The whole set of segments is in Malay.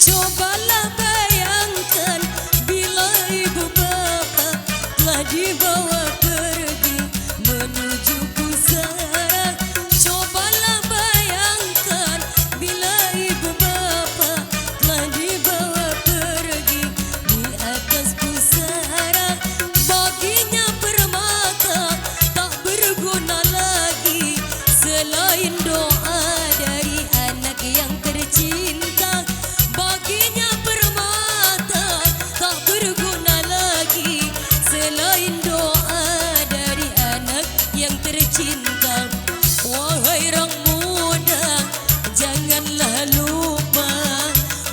Cobalah bayangkan bila ibu bapa telah dibawa pergi menuju pusara. Cobalah bayangkan bila ibu bapa telah dibawa pergi di atas pusara. Baginya permata tak berguna lagi selain doa dari anak yang tercinta. Baginya permata tak berguna lagi selain doa dari anak yang tercinta. Wahai orang muda, janganlah lupa.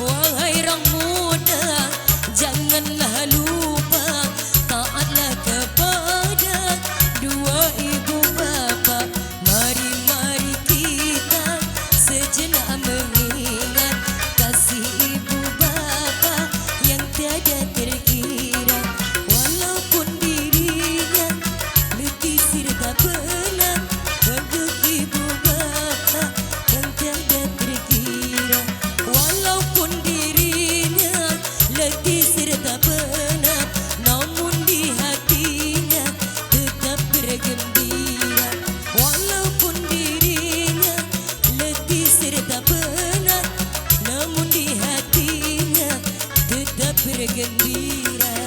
Wahai orang muda, janganlah lupa. Taatlah kepada dua ibu bapa. Mari kita sejenak mengingat kasih ibu bapa yang tiada terkira. Walaupun dirinya letih serta penat, untuk ibu bapa yang tiada terkira. Walaupun dirinya letih serta penat, namun di hatinya tetap bergembira. Walaupun dirinya letih serta penat, namun di hatinya tetap bergembira.